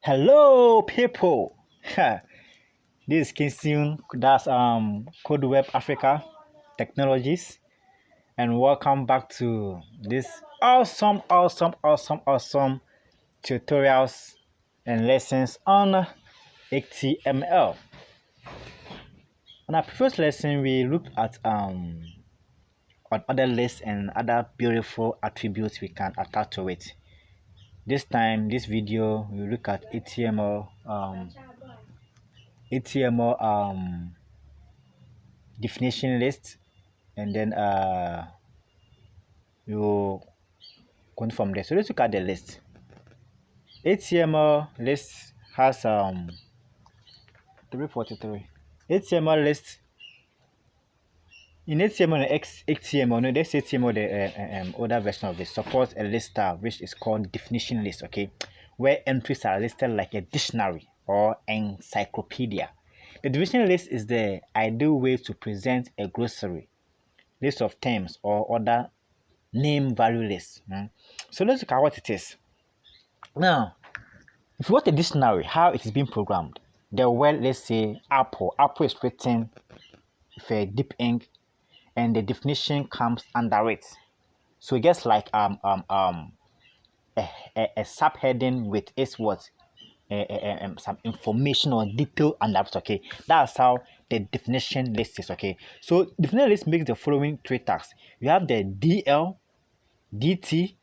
Hello, people. This is Kinsun. That's Code Web Africa Technologies, and welcome back to this awesome tutorials and lessons on HTML. On our previous lesson, we looked at on other lists and other beautiful attributes we can attach to it. This time, this video, we look at HTML definition list, and then you go from there. So let's look at the list. HTML list has 343. HTML list in HTML and XHTML, no, this HTML the older version of it supports a list style which is called definition list, okay, where entries are listed like a dictionary or encyclopedia. The definition list is the ideal way to present a glossary, list of terms, or other name value list. So let's look at what it is. Now, if you want a dictionary, how it is being programmed, the word, let's say apple is written with a deep ink, and the definition comes under it. So just like a subheading with its what some information or detail under it. Okay, that's how the definition list is. Okay, so definition list makes the following three tags. You have the DL, DT,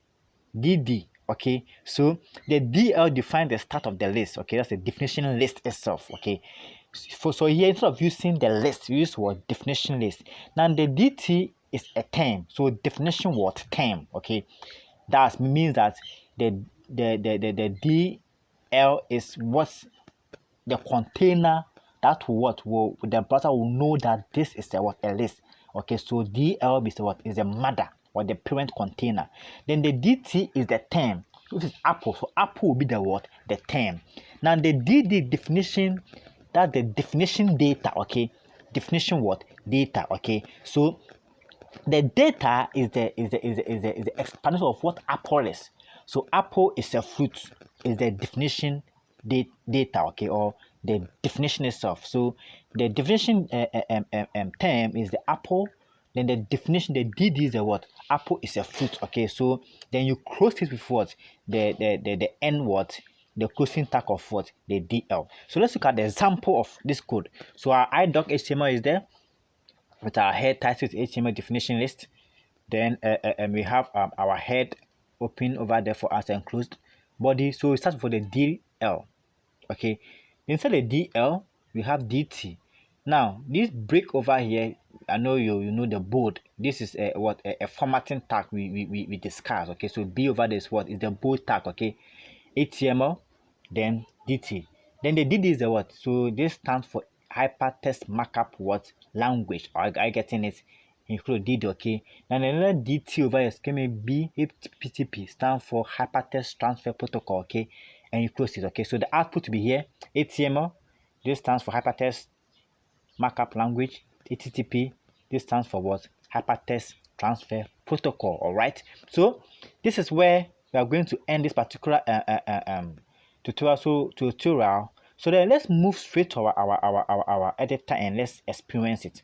DD. Okay, so the DL defines the start of the list. Okay, that's the definition list itself. Okay, so here instead of using the list, we use what definition list. Now the DT is a term, so definition what term. Okay, that means that the DL is what's the container that will the browser will know that this is a list. Okay, so DL is what is the mother or the parent container. Then the DT is the term. So this is Apple. So Apple will be the what? The term. Now the DD definition, that's the definition data. Okay, definition what? Data. Okay, so the data is the explanation of what apple is. So apple is a fruit, is the definition data, okay, or the definition itself. So the definition term is the apple. Then the definition, the DD is the what? Apple is a fruit, okay. So then you close it with what? The N what? The closing tag of what? The DL. So let's look at the example of this code. So our idoc.html is there with our head titled HTML definition list. Then we have our head open over there for us and closed body. So we start for the DL. Okay, inside the DL we have DT. Now this break over here, I know you know the bold. This is a formatting tag we discussed. Okay, so B over this what is the bold tag. Okay, HTML, then DT, then the DD is the what? So this stands for hypertext markup what language. Are you getting it? Include DD. Okay, and another DT over here can be HTTP, stand for hypertext transfer protocol. Okay, and you close it. Okay, so the output to be here HTML, this stands for hypertext markup language. HTTP, this stands for what? Hypertext transfer protocol. All right, so this is where we are going to end this particular tutorial. So then let's move straight to our editor and let's experience it.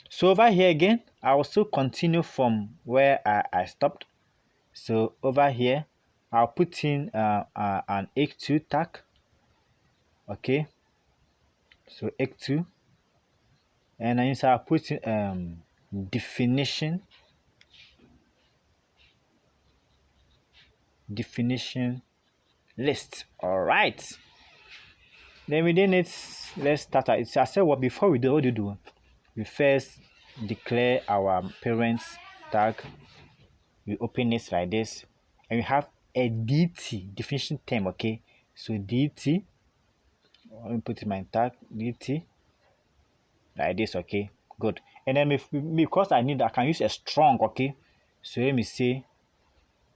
So over here again, I will still continue from where I stopped. So over here, I'll put in an H2 tag. Okay, so H2, and then I'll put in definition list. All right, then within it, let's start. I said what before we do, what do you do? We first declare our parents tag. We open this like this, and we have a DT definition term. Okay, so DT, let me put in my tag DT like this. Okay, good. And then because I can use a strong. Okay, so let me say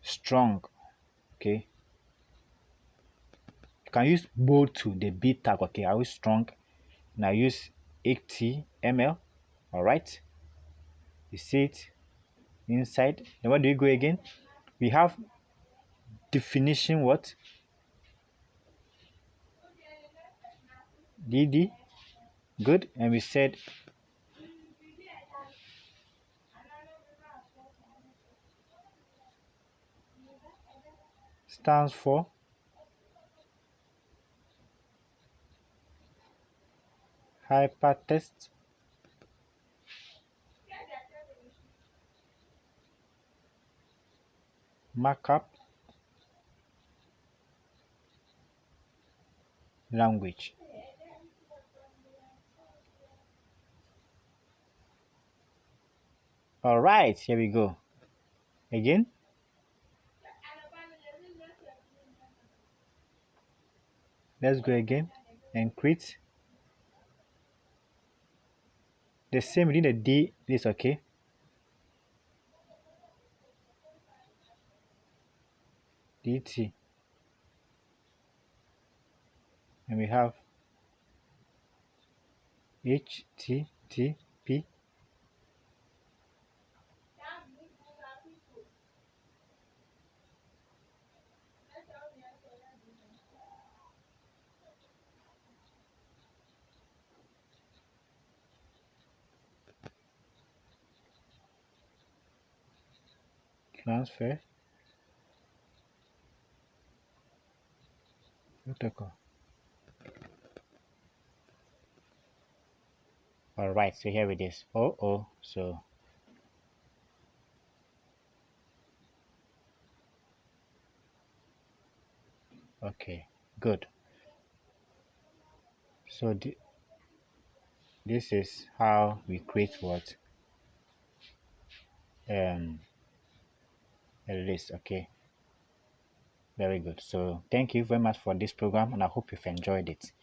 strong. Okay, you can use bold to the B tag. Okay, I use strong, and I use HTML. All right, you see it inside. Then what do you go again? We have definition what? DD. Good. And we said stands for hypertext markup language. All right, here we go. Again. Let's go again and create the same within the D. This okay. DT. And we have HTTP. Transfer protocol. All right, so here it is. So okay, good. So this is how we create what a list. Okay, very good. So thank you very much for this program, and I hope you've enjoyed it.